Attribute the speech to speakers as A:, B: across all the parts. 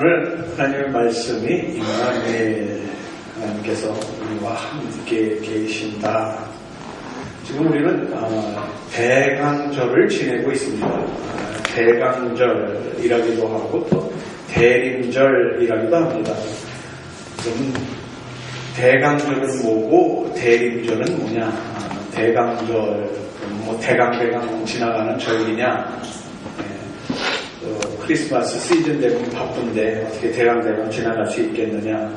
A: 오늘 하나님의 말씀이 임마누엘 하나님께서 우리와 함께 계신다. 지금 우리는 대강절을 지내고 있습니다. 대강절이라기도 하고 또 대림절이라기도 합니다. 그럼 대강절은 뭐고 대림절은 뭐냐? 대강절, 대강 지나가는 절기냐? 크리스마스 시즌 되면 바쁜데 어떻게 대강 지나갈 수 있겠느냐?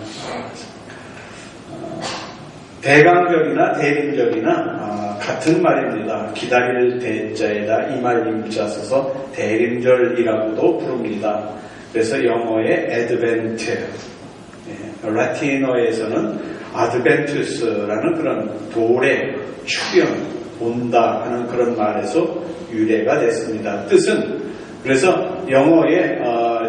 A: 대강절이나 대림절이나 같은 말입니다. 기다릴 대자에다 이말림자 써서 대림절이라고도 부릅니다. 그래서 영어의 advent, 라틴어에서는 adventus라는 그런 돌의 출현, 온다 하는 그런 말에서 유래가 됐습니다. 뜻은 그래서 영어의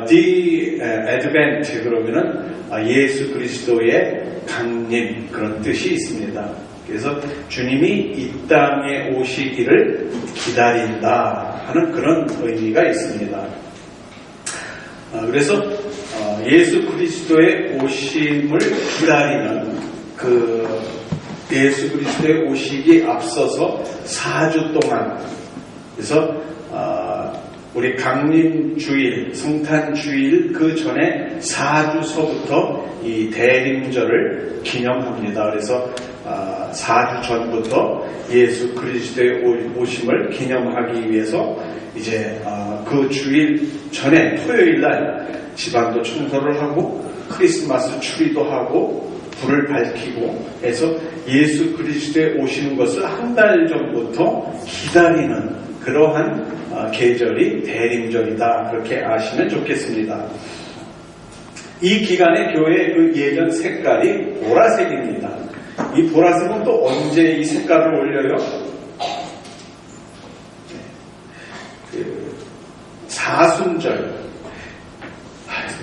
A: the advent 그러면은 예수 그리스도의 강림 그런 뜻이 있습니다. 그래서 주님이 이 땅에 오시기를 기다린다 하는 그런 의미가 있습니다. 그래서 예수 그리스도의 오심을 기다리는 그 예수 그리스도의 오시기 앞서서 4주 동안 그래서 우리 강림주일, 성탄주일 그 전에 4주서부터 이 대림절을 기념합니다. 그래서 4주 전부터 예수 그리스도의 오심을 기념하기 위해서 이제 그 주일 전에 토요일날 집안도 청소를 하고 크리스마스 추리도 하고 불을 밝히고 해서 예수 그리스도의 오시는 것을 한 달 전부터 기다리는 그러한 계절이 대림절이다. 그렇게 아시면 좋겠습니다. 이 기간에 교회의 그 예전 색깔이 보라색입니다. 이 보라색은 또 언제 이 색깔을 올려요? 사순절.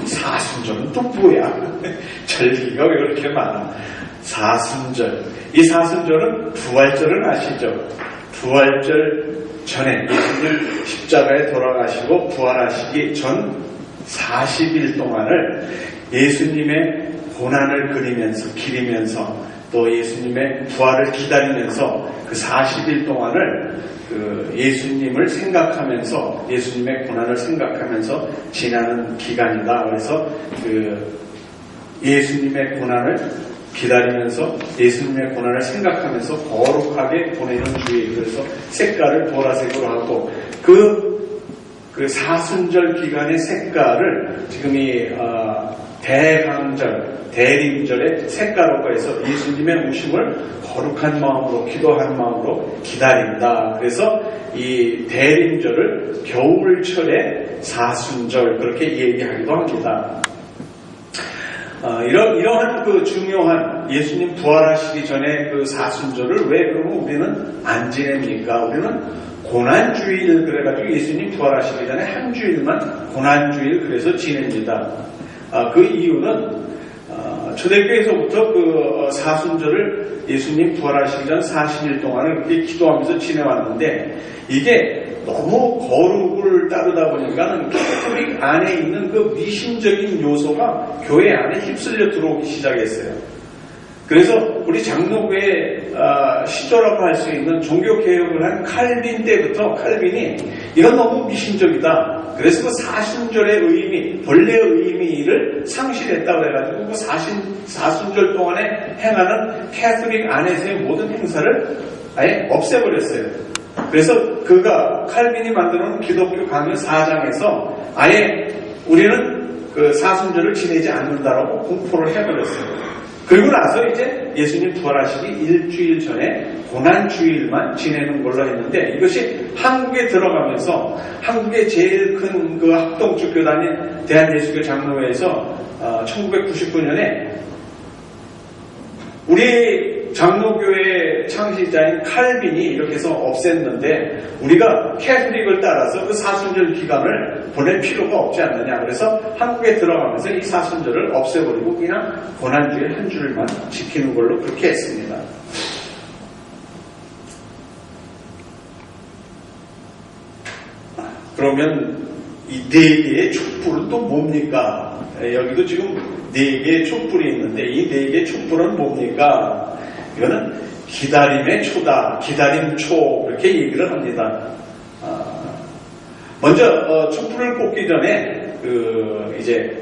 A: 사순절은 또 뭐야? 절기가 왜 그렇게 많아? 사순절. 이 사순절은 부활절은 아시죠? 부활절 전에 예수님 십자가에 돌아가시고 부활하시기 전 40일 동안을 예수님의 고난을 기리면서 또 예수님의 부활을 기다리면서 그 40일 동안을 그 예수님을 생각하면서 예수님의 고난을 생각하면서 지나는 기간이다. 그래서 그 예수님의 고난을 기다리면서 예수님의 고난을 생각하면서 거룩하게 보내는 주일. 그래서 색깔을 보라색으로 하고 그 사순절 기간의 색깔을 지금 이 대강절, 대림절의 색깔로 해서 예수님의 오심을 거룩한 마음으로 기도한 마음으로 기다린다. 그래서 이 대림절을 겨울철의 사순절 그렇게 얘기하기도 합니다. 이러한 그 중요한 예수님 부활하시기 전에 그 사순절을 왜 그러면 우리는 안 지냅니까? 우리는 고난주일 그래가지고 예수님 부활하시기 전에 한 주일만 고난주일 그래서 지냅니다. 그 이유는 초대교회에서부터 그 사순절을 예수님 부활하시기 전 40일 동안을 그렇게 기도하면서 지내왔는데 이게 너무 거룩을 따르다 보니까 캐톨릭 안에 있는 그 미신적인 요소가 교회 안에 휩쓸려 들어오기 시작했어요. 그래서 우리 장로교의 시조라고 할 수 있는 종교개혁을 한 칼빈 때부터 칼빈이 이건 너무 미신적이다. 그래서 그 사순절의 의미, 본래의 의미를 상실했다고 해가지고 그 사순절 동안에 행하는 캐톨릭 안에서의 모든 행사를 아예 없애버렸어요. 그래서 그가 칼빈이 만들어놓은 기독교 강요 4장에서 아예 우리는 그 사순절을 지내지 않는다라고 공포를 해버렸어요. 그리고 나서 이제 예수님 부활하시기 일주일 전에 고난주일만 지내는 걸로 했는데 이것이 한국에 들어가면서 한국의 제일 큰 그 합동주 교단인 대한예수교 장로회에서 1999년에 우리 장로교회 창시자인 칼빈이 이렇게 해서 없앴는데 우리가 캐톨릭을 따라서 그 사순절 기간을 보낼 필요가 없지 않느냐. 그래서 한국에 들어가면서 이 사순절을 없애버리고 그냥 고난주일 한 주일만 지키는 걸로 그렇게 했습니다. 그러면 이 네 개의 촛불은 또 뭡니까? 여기도 지금 네 개의 촛불이 있는데 이 네 개의 촛불은 뭡니까? 이거는 기다림의 초다. 기다림초 그렇게 얘기를 합니다. 먼저 촛불을 꽂기 전에 이제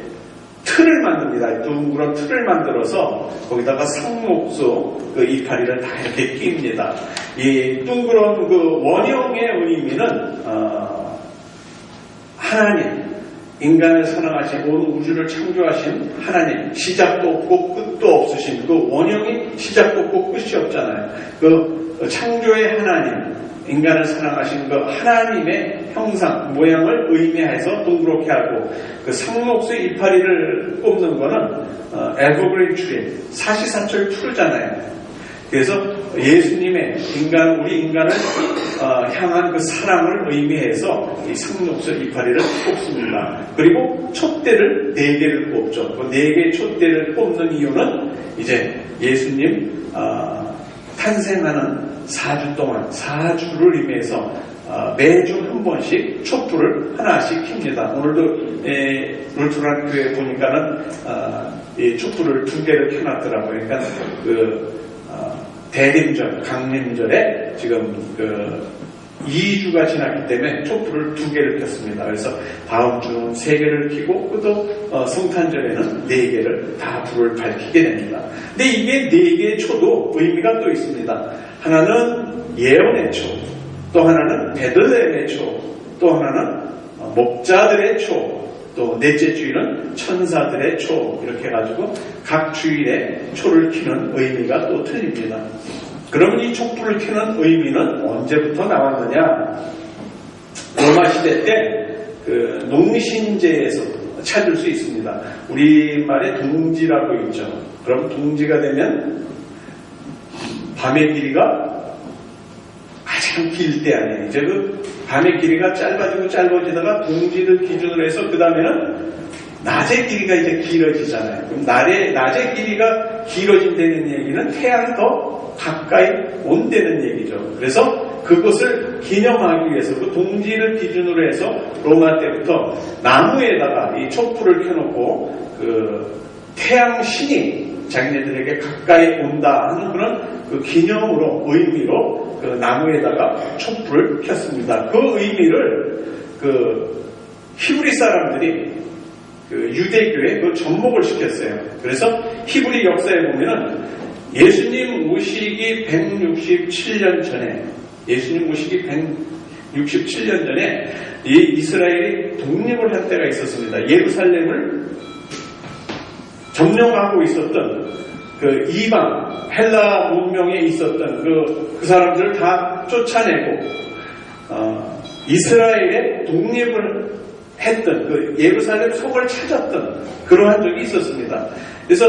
A: 틀을 만듭니다. 둥그런 틀을 만들어서 거기다가 상록수 이파리를 다 이렇게 끼웁니다. 이 둥그런 원형의 의미는 하나님, 인간을 사랑하신 온 우주를 창조하신 하나님, 시작도 없고 끝도 없으신 그 원형이 시작도 없고 끝이 없잖아요. 그 창조의 하나님, 인간을 사랑하신 그 하나님의 형상, 모양을 의미해서 동그랗게 하고, 그 상록수 이파리를 꼽는 거는 에버그린 트리, 사시사철 풀잖아요. 그래서 예수님의 우리 인간을 향한 그 사랑을 의미해서 이 상록수 이파리를 꼽습니다. 그리고 촛대를 4개를 꼽죠. 그 4개의 촛대를 꼽는 이유는 이제 예수님 탄생하는 4주 동안 4주를 의미해서 매주 한 번씩 촛불을 하나씩 킵니다. 오늘도 룰트란 교회 보니까는 이 촛불을 2개를 켜놨더라고요. 그러니까 대림절, 강림절에 지금 2주가 지났기 때문에 촛불을 2개를 켰습니다. 그래서 다음 주는 3개를 켜고 또 성탄절에는 4개를 다 불을 밝히게 됩니다. 근데 이게 4개의 초도 의미가 또 있습니다. 하나는 예언의 초, 또 하나는 베들레헴의 초, 또 하나는 목자들의 초, 또 넷째 주일은 천사들의 초, 이렇게 해가지고 각 주일에 초를 켜는 의미가 또 틀립니다. 그러면 이 촛불을 켜는 의미는 언제부터 나왔느냐? 로마 시대 때 농신제에서 찾을 수 있습니다. 우리말에 동지라고 있죠. 그럼 동지가 되면 밤의 길이가 가장 길 때 아니에요. 이제 밤의 길이가 짧아지다가 동지를 기준으로 해서 그 다음에는 낮의 길이가 이제 길어지잖아요. 그럼 낮의 길이가 길어진다는 얘기는 태양이 더 가까이 온다는 얘기죠. 그래서 그것을 기념하기 위해서 그 동지를 기준으로 해서 로마 때부터 나무에다가 이 촛불을 켜놓고 태양 신이 자기네들에게 가까이 온다 하는 그런 기념으로 의미로 나무에다가 촛불을 켰습니다. 그 의미를 히브리 사람들이 유대교에 접목을 시켰어요. 그래서 히브리 역사에 보면은 예수님 모시기 167년 전에 이 이스라엘이 독립을 할 때가 있었습니다. 예루살렘을 점령하고 있었던 이방 헬라 문명에 있었던 그 사람들을 다 쫓아내고 이스라엘의 독립을 했던 예루살렘 성을 찾았던 그러한 적이 있었습니다. 그래서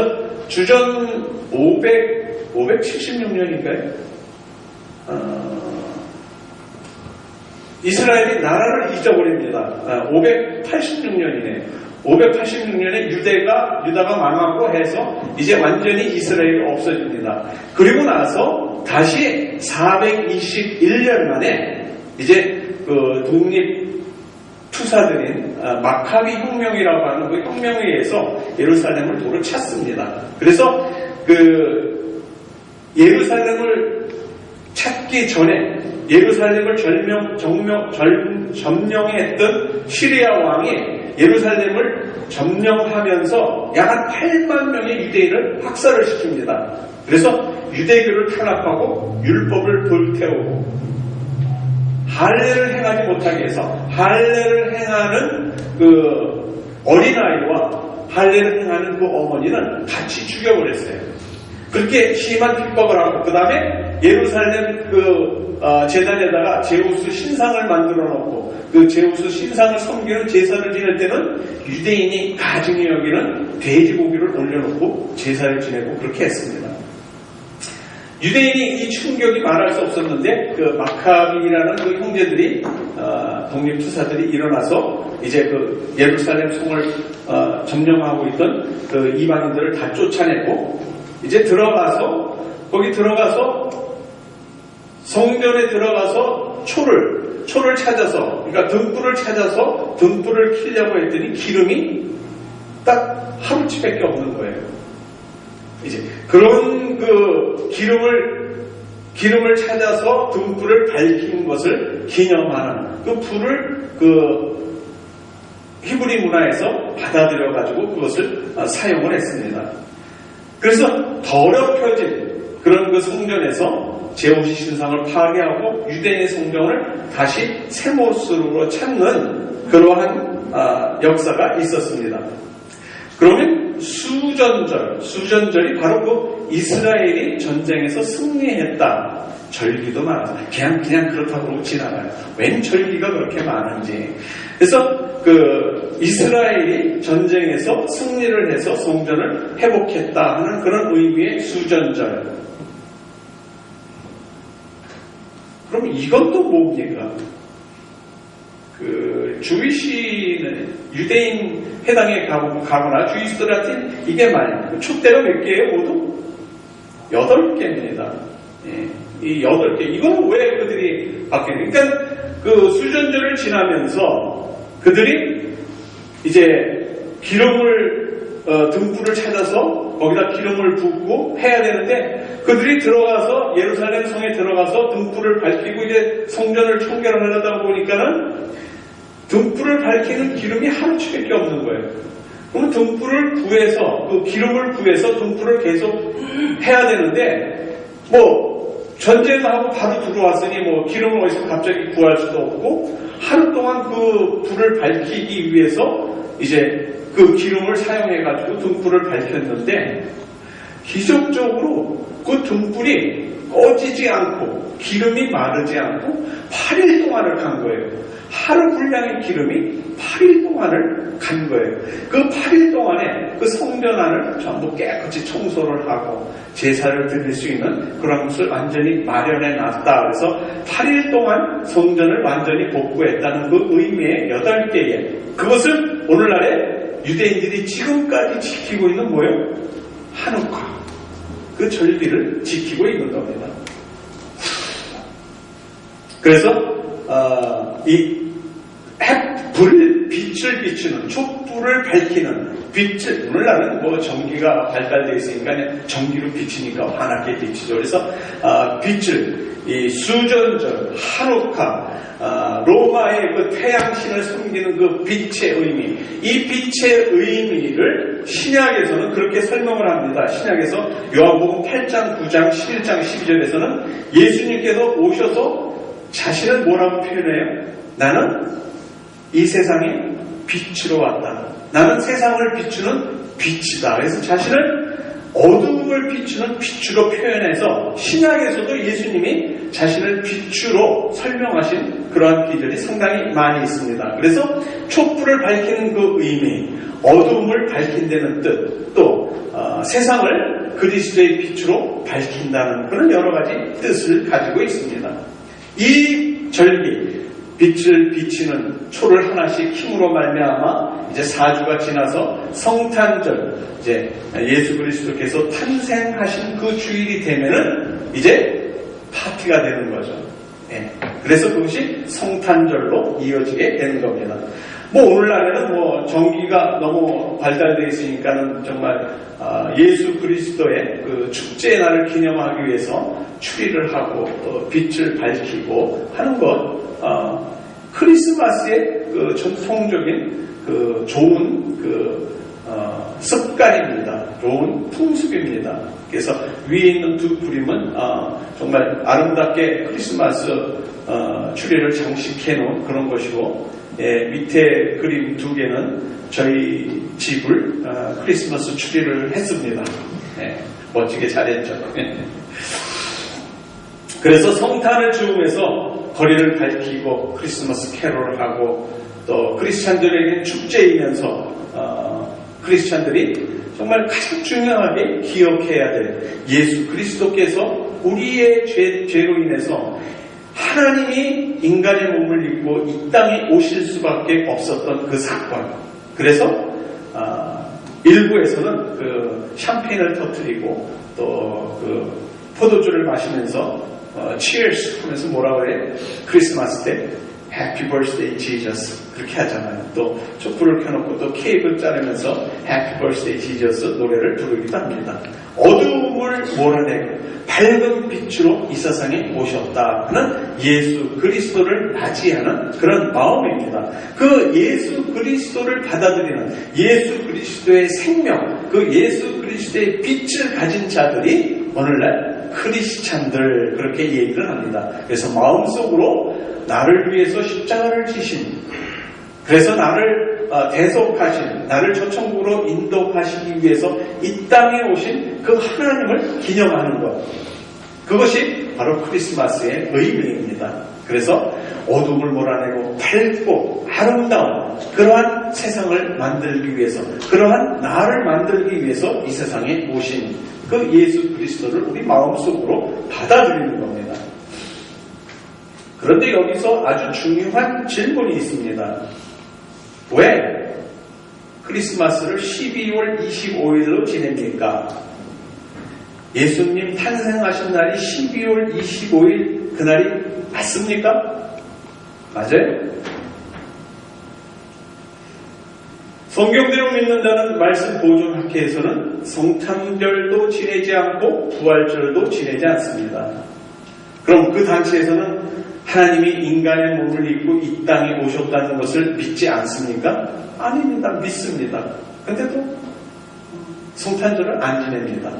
A: 주전 576년인가요? 이스라엘이 나라를 잊어버립니다. 586년이네. 586년에 유다가 망하고 해서 이제 완전히 이스라엘이 없어집니다. 그리고 나서 다시 421년 만에 이제 독립 투사들인 마카비 혁명이라고 하는 그 혁명에 의해서 예루살렘을 도로 찾습니다. 그래서 예루살렘을 찾기 전에 예루살렘을 점령했던 시리아 왕이 예루살렘을 점령하면서 약 한 8만 명의 유대인을 학살을 시킵니다. 그래서 유대교를 탄압하고 율법을 불태우고 할례를 행하지 못하게 해서 할례를 행하는 어린아이와 할례를 행하는 어머니는 같이 죽여버렸어요. 그렇게 심한 핍박을 하고 그 다음에 예루살렘 제단에다가 제우스 신상을 만들어 놓고 그 제우스 신상을 섬기는 제사를 지낼 때는 유대인이 가증히 여기는 돼지고기를 올려놓고 제사를 지내고 그렇게 했습니다. 유대인이 이 충격이 말할 수 없었는데 마카비라는 형제들이 독립투사들이 일어나서 이제 예루살렘 성을 점령하고 있던 이방인들을 다 쫓아내고 이제 거기 들어가서 성전에 들어가서 초를 찾아서, 그러니까 등불을 찾아서 등불을 켜려고 했더니 기름이 딱 하루치밖에 없는 거예요. 이제 그런 그 기름을 찾아서 등불을 밝힌 것을 기념하는 그 불을 그 히브리 문화에서 받아들여 가지고 그것을 사용을 했습니다. 그래서 더럽혀진 그런 그 성전에서 제오시 신상을 파괴하고 유대인의 성전을 다시 새 모습으로 찾는 그러한 역사가 있었습니다. 그러면 수전절이 바로 그 이스라엘이 전쟁에서 승리했다. 절기도 많아요. 그냥 그렇다고 지나가요. 웬 절기가 그렇게 많은지. 그래서 그 이스라엘이 전쟁에서 승리를 해서 성전을 회복했다 하는 그런 의미의 수전절. 그럼 이건 또 뭡니까? 그 주이시는 유대인 회당에 가거나 주이시들한테 이게 말이에요. 촛대가 몇 개예요? 모두 8개입니다. 예, 이 8개. 이거는 왜 그들이 바뀌는? 그러니까 그 수전절을 지나면서 그들이 이제 등불을 찾아서 거기다 기름을 붓고 해야 되는데 그들이 들어가서 예루살렘 성에 들어가서 등불을 밝히고 이제 성전을 청결하려다 보니까는 등불을 밝히는 기름이 하루치밖에 없는 거예요. 그럼 등불을 구해서 그 기름을 구해서 등불을 계속 해야 되는데 뭐 전쟁하고 바로 들어왔으니 뭐 기름을 어디서 갑자기 구할 수도 없고 하루 동안 그 불을 밝히기 위해서 이제 그 기름을 사용해가지고 등불을 밝혔는데 기적적으로 그 등불이 꺼지지 않고 기름이 마르지 않고 8일 동안을 간 거예요. 하루 분량의 기름이 8일 동안을 간 거예요. 그 8일 동안에 그 성전 안을 전부 깨끗이 청소를 하고 제사를 드릴 수 있는 그런 것을 완전히 마련해 놨다. 그래서 8일 동안 성전을 완전히 복구했다는 그 의미의 8개의 그것을 오늘날에 유대인들이 지금까지 지키고 있는 뭐예요? 하누카. 그 절기를 지키고 있는 겁니다. 그래서 빛을 비추는 촛불을 밝히는 빛을 오늘날은 뭐 전기가 발달되어 있으니까 전기로 비치니까 환하게 비치죠. 그래서 빛을 이 수전절, 하누카, 로마의 그 태양신을 섬기는 그 빛의 의미, 이 빛의 의미를 신약에서는 그렇게 설명을 합니다. 신약에서 요한복음 8장, 9장, 11장, 12절에서는 예수님께서 오셔서 자신을 뭐라고 표현해요? 나는 이 세상에 빛으로 왔다. 나는 세상을 비추는 빛이다. 그래서 자신을 어둠을 비추는 빛으로 표현해서 신약에서도 예수님이 자신을 빛으로 설명하신 그러한 기절이 상당히 많이 있습니다. 그래서 촛불을 밝히는 그 의미, 어둠을 밝힌다는 뜻, 또 세상을 그리스도의 빛으로 밝힌다는 그런 여러 가지 뜻을 가지고 있습니다. 이 절기, 빛을 비치는 초를 하나씩 힘으로 말미암아 이제 4주가 지나서 성탄절, 이제 예수 그리스도께서 탄생하신 그 주일이 되면은 이제 파티가 되는 거죠. 예. 그래서 그것이 성탄절로 이어지게 되는 겁니다. 뭐 오늘날에는 뭐 전기가 너무 발달되어 있으니까는 정말 예수 그리스도의 그 축제의 날을 기념하기 위해서 추리를 하고 또 빛을 밝히고 하는 것, 크리스마스의 그 전통적인 그 좋은 그 습관입니다. 좋은 풍습입니다. 그래서 위에 있는 두 그림은 정말 아름답게 크리스마스 추리를 장식해 놓은 그런 것이고, 밑에 그림 두 개는 저희 집을 크리스마스 추리를 했습니다. 멋지게 잘했죠. 그래서 성탄을 즈음해서 거리를 밝히고 크리스마스 캐롤을 하고 또 크리스찬들에게는 축제이면서 크리스찬들이 정말 가장 중요하게 기억해야 될 예수 그리스도께서 우리의 죄로 인해서 하나님이 인간의 몸을 입고 이 땅에 오실 수밖에 없었던 그 사건. 그래서 일부에서는 그 샴페인을 터뜨리고 또 그 포도주를 마시면서 cheers 하면서 뭐라 그래? 크리스마스 때 Happy Birthday Jesus 그렇게 하잖아요. 또 촛불을 켜놓고 또 케이크를 자르면서 Happy Birthday Jesus 노래를 부르기도 합니다. 어두움을 몰아내고 밝은 빛으로 이 세상에 오셨다는 예수 그리스도를 맞이하는 그런 마음입니다. 그 예수 그리스도를 받아들이는 예수 그리스도의 생명, 그 예수 그리스도의 빛을 가진 자들이 오늘날 크리스찬들 그렇게 얘기를 합니다. 그래서 마음속으로 나를 위해서 십자가를 지신, 그래서 나를 대속하신, 나를 저천국으로 인도하시기 위해서 이 땅에 오신 그 하나님을 기념하는 것, 그것이 바로 크리스마스의 의미입니다. 그래서 어둠을 몰아내고 밝고 아름다운 그러한 세상을 만들기 위해서, 그러한 나를 만들기 위해서 이 세상에 오신 그 예수 그리스도를 우리 마음속으로 받아들이는 겁니다. 그런데 여기서 아주 중요한 질문이 있습니다. 왜 크리스마스를 12월 25일로 지냅니까? 예수님 탄생하신 날이 12월 25일 그날이 맞습니까? 맞아요? 성경대로 믿는다는 말씀 보존학회에서는 성탄절도 지내지 않고 부활절도 지내지 않습니다. 그럼 그 단체에서는 하나님이 인간의 몸을 입고 이 땅에 오셨다는 것을 믿지 않습니까? 아닙니다. 믿습니다. 근데도 성탄절을 안 지냅니다.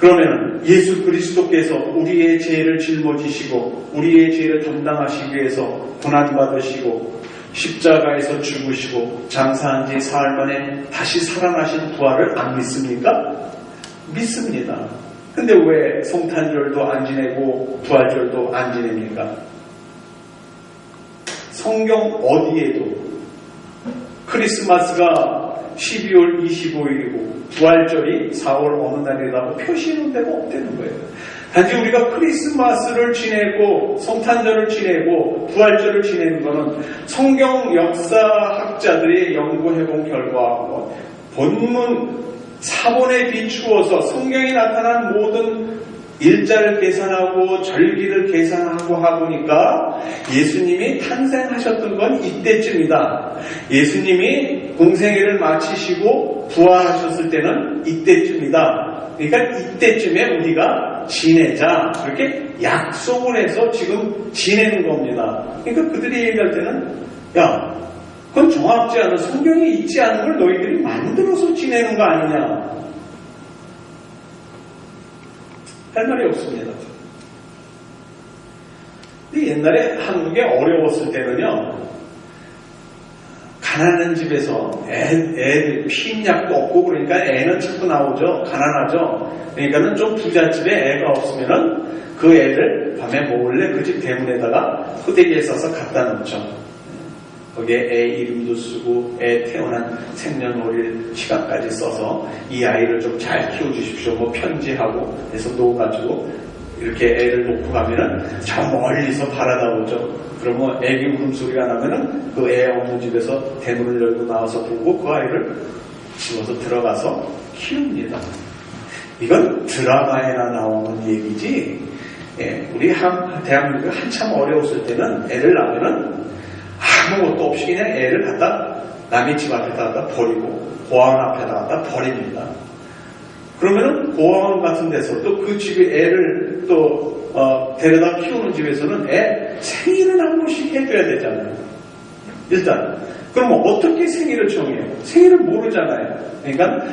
A: 그러면 예수 그리스도께서 우리의 죄를 짊어지시고 우리의 죄를 담당하시기 위해서 고난받으시고 십자가에서 죽으시고 장사한 지 사흘 만에 다시 살아나신 부활을 안 믿습니까? 믿습니다. 근데 왜 성탄절도 안 지내고 부활절도 안 지냅니까? 성경 어디에도 크리스마스가 12월 25일이고 부활절이 4월 어느 날이라고 표시하는 데가 없다는 거예요. 단지 우리가 크리스마스를 지내고 성탄절을 지내고 부활절을 지내는 것은 성경 역사학자들이 연구해본 결과 본문 사본에 비추어서 성경에 나타난 모든 일자를 계산하고 절기를 계산하고 하보니까 예수님이 탄생하셨던 건 이때쯤이다. 예수님이 공생애를 마치시고 부활하셨을 때는 이때쯤이다. 그러니까 이때쯤에 우리가 지내자. 그렇게 약속을 해서 지금 지내는 겁니다. 그러니까 그들이 얘기할 때는 야, 그건 정확지 않은 성경에 있지 않은 걸 너희들이 만들어서 지내는 거 아니냐. 할 말이 없습니다. 근데 옛날에 한국에 어려웠을 때는요, 가난한 집에서 애 피임약도 없고 그러니까 애는 자꾸 나오죠. 가난하죠. 그러니까는 좀 부잣집에 애가 없으면은 그 애를 밤에 몰래 그 집 대문에다가 호되기에 써서 갖다 놓죠. 거기에 애 이름도 쓰고 애 태어난 생년월일 시간까지 써서 이 아이를 좀 잘 키워주십시오. 뭐 편지하고 해서 놓아가지고 이렇게 애를 놓고 가면은 저 멀리서 바라다 보죠. 그러면 애기 울음소리가 나면은 그 애 없는 집에서 대문을 열고 나와서 보고 그 아이를 집어서 들어가서 키웁니다. 이건 드라마에나 나오는 얘기지. 예, 우리 대한민국이 한참 어려웠을 때는 애를 낳으면은 아무것도 없이 그냥 애를 갖다 남의 집 앞에다 갖다 버리고 고아원 앞에다 갖다 버립니다. 그러면은 고아원 같은 데서도 그 집에 애를 또 데려다 키우는 집에서는 애 생일은 한 번씩 해줘야 되잖아요. 일단 그러면 어떻게 생일을 정해요? 생일을 모르잖아요. 그러니까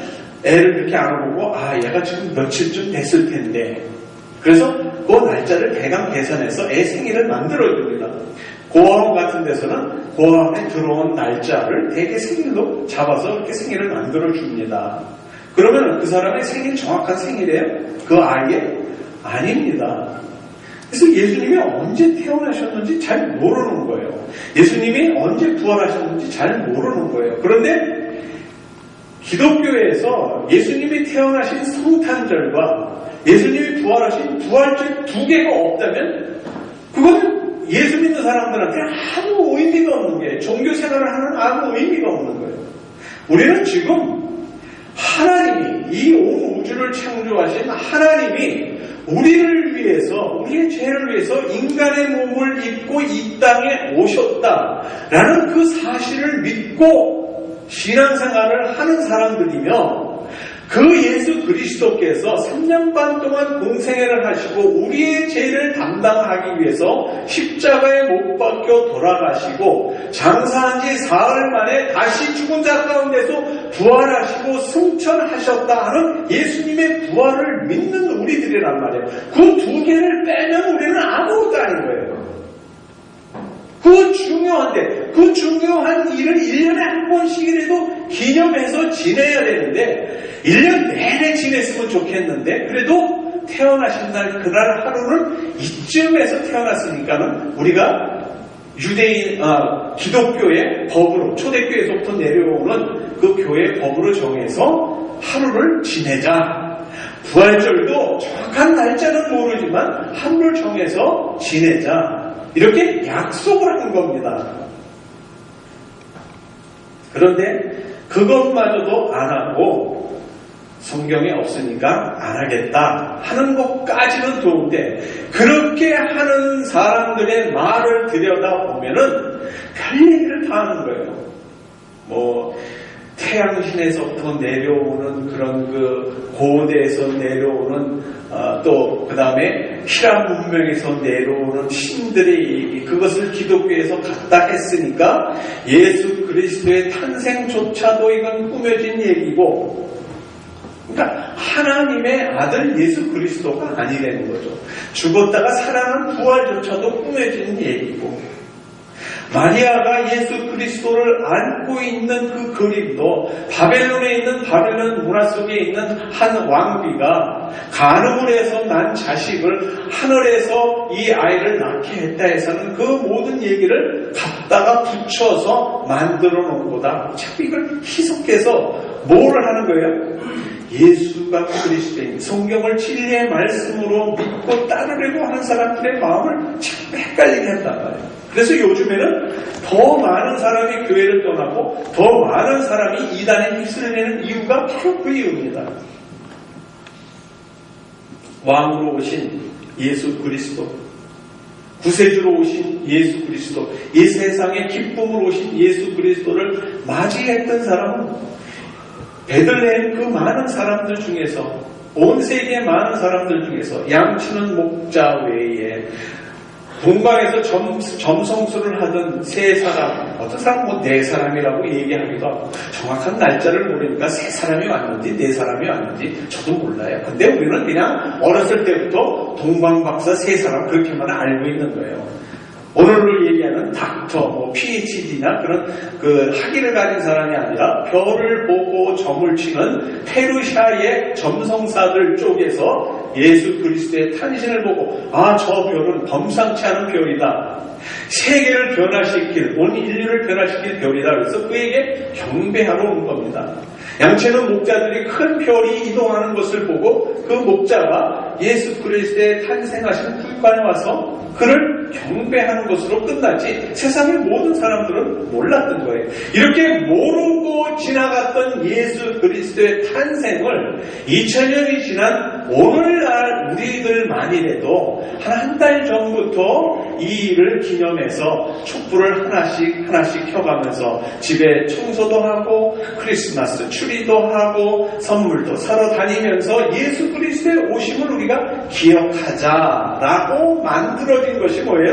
A: 애를 이렇게 안아보고 얘가 지금 며칠쯤 됐을 텐데 그래서 그 날짜를 대강 계산해서 애 생일을 만들어줍니다. 고아원 같은 데서는 고아원에 들어온 날짜를 대개 생일로 잡아서 이렇게 생일을 만들어줍니다. 그러면 그 사람의 생일 정확한 생일이에요? 그 아이의? 아닙니다. 그래서 예수님이 언제 태어나셨는지 잘 모르는 거예요. 예수님이 언제 부활하셨는지 잘 모르는 거예요. 그런데 기독교에서 예수님이 태어나신 성탄절과 예수님이 부활하신 부활절 두 개가 없다면 그거는 예수 믿는 사람들한테 아무 의미가 없는 게 종교 생활을 하는 아무 의미가 없는 거예요. 우리는 지금 하나님이 이 온 우주를 창조하신 하나님이 우리를 위해서, 우리의 죄를 위해서 인간의 몸을 입고 이 땅에 오셨다라는 그 사실을 믿고 신앙생활을 하는 사람들이며, 그 예수 그리스도께서 3년 반 동안 공생애를 하시고 우리의 죄를 담당하기 위해서 십자가에 못 박혀 돌아가시고 장사한 지 사흘 만에 다시 죽은 자 가운데서 부활하시고 승천하셨다 하는 예수님의 부활을 믿는 우리들이란 말이에요. 그 두 개를 빼면 우리는 아무것도 아닌 거예요. 그 중요한데, 그 중요한 일을 1년에 한 번씩이라도 기념해서 지내야 되는데, 1년 내내 지냈으면 좋겠는데, 그래도 태어나신 날, 그날 하루는 이쯤에서 태어났으니까는 우리가 기독교의 법으로, 초대교회에서부터 내려오는 그 교회의 법으로 정해서 하루를 지내자. 부활절도 정확한 날짜는 모르지만 하루를 정해서 지내자. 이렇게 약속을 한 겁니다. 그런데 그것마저도 안 하고 성경에 없으니까 안 하겠다 하는 것까지는 좋은데, 그렇게 하는 사람들의 말을 들여다보면은 별 얘기를 다 하는 거예요. 태양신에서부터 내려오는 그런 그 고대에서 내려오는 또 그 다음에 히람 문명에서 내려오는 신들의 얘기, 그것을 기독교에서 갖다 했으니까 예수 그리스도의 탄생조차도 이건 꾸며진 얘기고, 그러니까 하나님의 아들 예수 그리스도가 아니라는 거죠. 죽었다가 살아난 부활조차도 꾸며진 얘기고, 마리아가 예수 그리스도를 안고 있는 그 그림도 바벨론에 있는 바벨론 문화 속에 있는 한 왕비가 간음을 해서 난 자식을 하늘에서 이 아이를 낳게 했다 해서는 그 모든 얘기를 갖다가 붙여서 만들어 놓은 거다. 자꾸 이걸 희석해서 뭐를 하는 거예요? 예수가 그리스도인, 성경을 진리의 말씀으로 믿고 따르려고 하는 사람들의 마음을 자꾸 헷갈리게 한단 말이에요. 그래서 요즘에는 더 많은 사람이 교회를 떠나고 더 많은 사람이 이단에 휩쓸리는 이유가 바로 그 이유입니다. 왕으로 오신 예수 그리스도, 구세주로 오신 예수 그리스도, 이 세상의 기쁨으로 오신 예수 그리스도를 맞이했던 사람은 베들레헴 그 많은 사람들 중에서, 온 세계의 많은 사람들 중에서 양치는 목자 외에 동방에서 점성술을 하던 세 사람, 어떤 사람은 네 사람이라고 얘기하기도 하고, 정확한 날짜를 모르니까 세 사람이 왔는지 네 사람이 왔는지 저도 몰라요. 근데 우리는 그냥 어렸을 때부터 동방박사 세 사람 그렇게만 알고 있는 거예요. 오늘로 얘기하는 닥터, PhD나 그런 그 학위를 가진 사람이 아니라 별을 보고 점을 치는 페르시아의 점성사들 쪽에서 예수 그리스도의 탄신을 보고, 저 별은 범상치 않은 별이다. 세계를 변화시킬, 온 인류를 변화시킬 별이다. 그래서 그에게 경배하러 온 겁니다. 양치는 목자들이 큰 별이 이동하는 것을 보고 그 목자가 예수 그리스도의 탄생하신 불관에 와서 그를 경배하는 것으로 끝나지 세상의 모든 사람들은 몰랐던 거예요. 이렇게 모르고 지나갔던 예수 그리스도의 탄생을 2000년이 지난 오늘날 우리들만이라도 한 달 전부터 이 일을 기념해서 촛불을 하나씩 켜가면서 집에 청소도 하고 크리스마스 추리도 하고 선물도 사러 다니면서 예수 그리스도의 오심을 우리가 기억하자라고 만들어진 것이 뭐예요?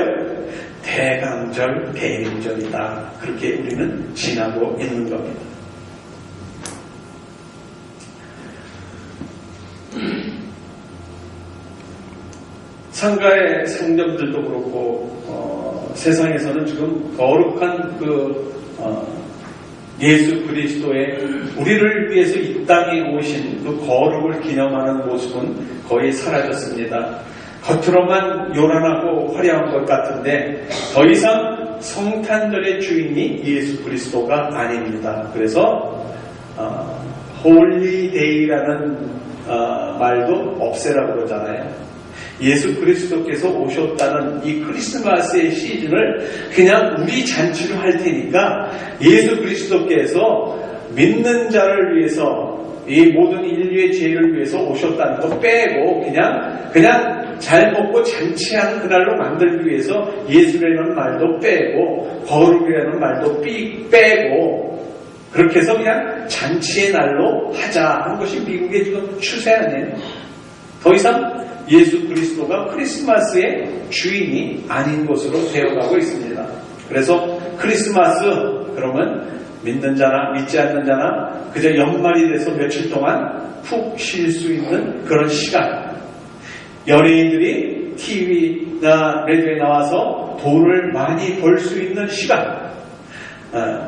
A: 대강절, 대림절이다. 그렇게 우리는 지나고 있는 겁니다. 상가의 상점들도 그렇고 세상에서는 지금 거룩한 예수 그리스도의 우리를 위해서 이 땅에 오신 그 거룩을 기념하는 모습은 거의 사라졌습니다. 겉으로만 요란하고 화려한 것 같은데 더 이상 성탄절의 주인이 예수 그리스도가 아닙니다. 그래서 홀리데이라는 말도 없애라고 그러잖아요. 예수 그리스도께서 오셨다는 이 크리스마스의 시즌을 그냥 우리 잔치로 할 테니까 예수 그리스도께서 믿는 자를 위해서 이 모든 인류의 죄를 위해서 오셨다는 거 빼고 그냥 잘 먹고 잔치하는 그날로 만들기 위해서 예수라는 말도 빼고 거룩이라는 말도 빼고 그렇게 해서 그냥 잔치의 날로 하자 하는 것이 미국의 지금 추세 아니에요. 더 이상 예수 그리스도가 크리스마스의 주인이 아닌 것으로 되어가고 있습니다. 그래서 크리스마스 그러면 믿는 자나 믿지 않는 자나 그저 연말이 돼서 며칠 동안 푹 쉴 수 있는 그런 시간, 연예인들이 TV나 라디오에 나와서 돈을 많이 벌 수 있는 시간,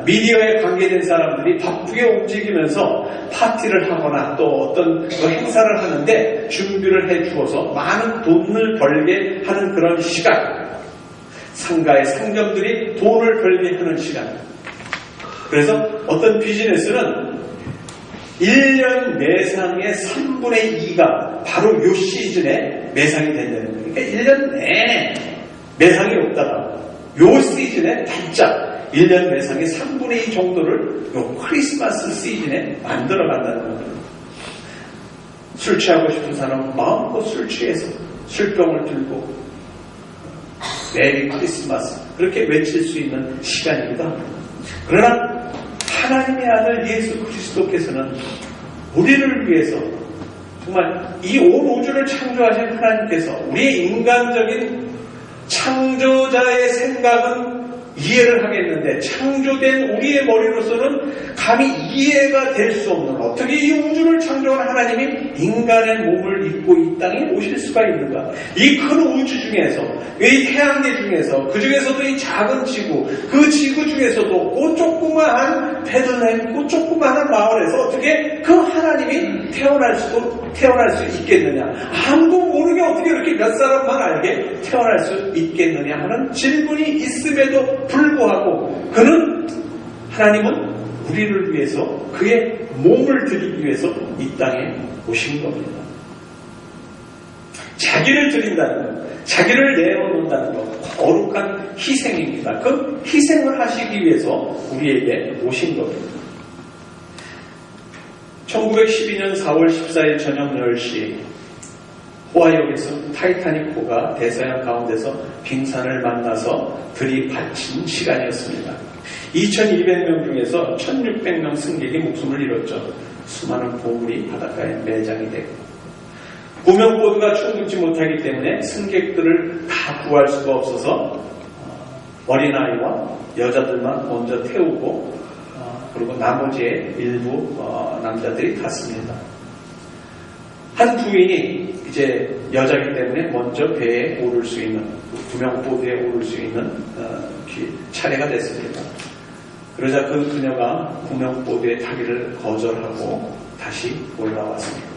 A: 미디어에 관계된 사람들이 바쁘게 움직이면서 파티를 하거나 또 어떤 행사를 하는데 준비를 해주어서 많은 돈을 벌게 하는 그런 시간, 상가의 상점들이 돈을 벌게 하는 시간. 그래서 어떤 비즈니스는 1년 매상의 3분의 2가 바로 이 시즌에 매상이 된다는 거예요. 그러니까 1년 내내 매상이 없다가 이 시즌에 단짝 1년 매상의 3분의 2 정도를 이 크리스마스 시즌에 만들어 간다는 거예요. 술 취하고 싶은 사람은 마음껏 술 취해서 술병을 들고 메리 크리스마스 그렇게 외칠 수 있는 시간입니다. 그러나 하나님의 아들 예수 그리스도께서는 우리를 위해서 정말 이 온 우주를 창조하신 하나님께서 우리의 인간적인 창조자의 생각은 이해를 하겠는데 창조된 우리의 머리로서는 감히 이해가 될 수 없는 어떻게 이 우주를 창조한 하나님이 인간의 몸을 입고 이 땅에 오실 수가 있는가. 이 큰 우주 중에서 이 태양계 중에서 그 중에서도 이 작은 지구 그 지구 중에서도 그 조그마한 베들레헴 그 조그마한 마을에서 어떻게 그 하나님이 태어날 수 있겠느냐. 아무도 모르게 어떻게 이렇게 몇 사람만 알게 태어날 수 있겠느냐 하는 질문이 있음에도 불구하고 하나님은 우리를 위해서 그의 몸을 드리기 위해서 이 땅에 오신 겁니다. 자기를 드린다는 것, 자기를 내어놓는다는 것, 거룩한 희생입니다. 그 희생을 하시기 위해서 우리에게 오신 겁니다. 1912년 4월 14일 저녁 10시 호와이역에서 타이타닉호가 대서양 가운데서 빙산을 만나서 들이받친 시간이었습니다. 2200명 중에서 1600명 승객이 목숨을 잃었죠. 수많은 보물이 바닷가에 매장이 되고 구명보드가 충분치 못하기 때문에 승객들을 다 구할 수가 없어서 어린아이와 여자들만 먼저 태우고 그리고 나머지의 일부 남자들이 탔습니다. 한 부인이 이제 여자이기 때문에 먼저 배에 오를 수 있는 구명보드에 오를 수 있는 차례가 됐습니다. 그러자 그 그녀가 구명보드에 타기를 거절하고 다시 올라왔습니다.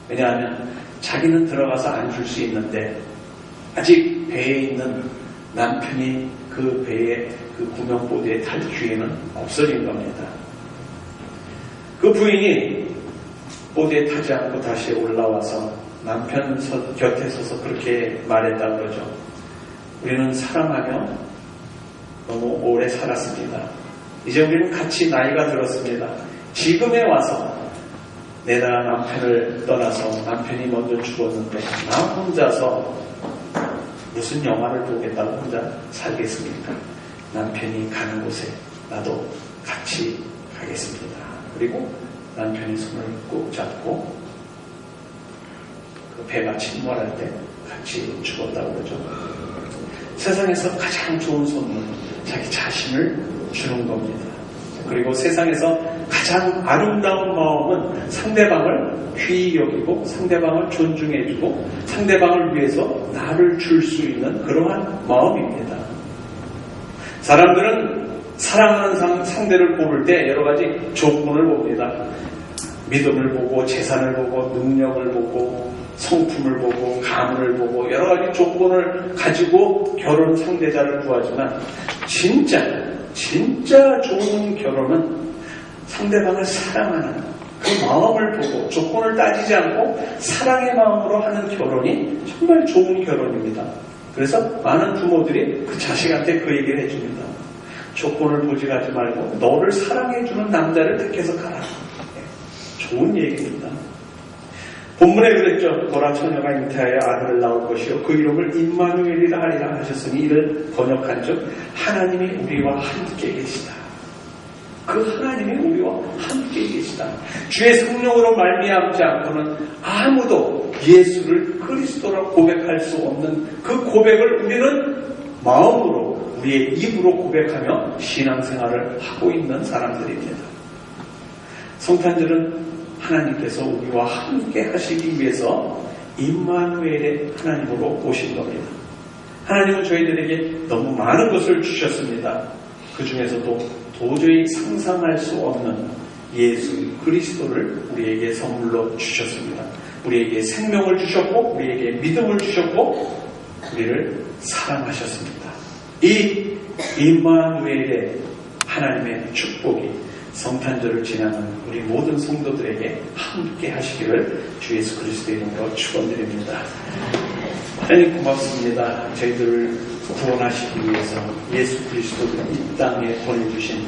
A: 왜냐하면 자기는 들어가서 앉을 수 있는데 아직 배에 있는 남편이 그 배에 그 구명보드에 탈 기회는 없어진 겁니다. 그 부인이 보드에 타지 않고 다시 올라와서 남편 곁에 서서 그렇게 말했다 그러죠. 우리는 사랑하며 너무 오래 살았습니다. 이제 우리는 같이 나이가 들었습니다. 지금에 와서 내가 남편을 떠나서 남편이 먼저 죽었는데 나 혼자서 무슨 영화를 보겠다고 혼자 살겠습니까? 남편이 가는 곳에 나도 같이 가겠습니다. 그리고 남편이 손을 꼭 잡고 그 배가 침몰할 때 같이 죽었다고 그러죠. 세상에서 가장 좋은 선물, 자기 자신을 주는 겁니다. 그리고 세상에서 가장 아름다운 마음은 상대방을 귀히 여기고 상대방을 존중해주고 상대방을 위해서 나를 줄 수 있는 그러한 마음입니다. 사람들은 사랑하는 상대를 고를 때 여러 가지 조건을 봅니다. 믿음을 보고 재산을 보고 능력을 보고 성품을 보고 가문을 보고 여러 가지 조건을 가지고 결혼 상대자를 구하지만 진짜 좋은 결혼은 상대방을 사랑하는 그 마음을 보고 조건을 따지지 않고 사랑의 마음으로 하는 결혼이 정말 좋은 결혼입니다. 그래서 많은 부모들이 그 자식한테 그 얘기를 해줍니다. 조건을 보지 가지 말고 너를 사랑해주는 남자를 택해서 가라. 좋은 얘기입니다. 본문에 그랬죠. 보라 처녀가 잉태하여 아들을 낳을 것이요 그 이름을 임마누엘이라 하리라 하셨으니 이를 번역한즉 하나님이 우리와 함께 계시다. 그 하나님이 우리와 함께 계시다. 주의 성령으로 말미암지 않고는 아무도 예수를 그리스도라 고백할 수 없는 그 고백을 우리는 마음으로 우리의 입으로 고백하며 신앙생활을 하고 있는 사람들입니다. 성탄절은 하나님께서 우리와 함께 하시기 위해서 임마누엘의 하나님으로 오신 겁니다. 하나님은 저희들에게 너무 많은 것을 주셨습니다. 그 중에서도 도저히 상상할 수 없는 예수 그리스도를 우리에게 선물로 주셨습니다. 우리에게 생명을 주셨고 우리에게 믿음을 주셨고 우리를 사랑하셨습니다. 이 임마누엘의 하나님의 축복이 성탄절을 지나는 우리 모든 성도들에게 함께 하시기를 주 예수 그리스도의 이름으로 축원드립니다. 하나님 고맙습니다. 저희들을 구원하시기 위해서 예수 그리스도를 이 땅에 보내주신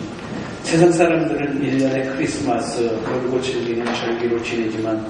A: 세상 사람들은 1년의 크리스마스 걸고 즐기는 절기로 지내지만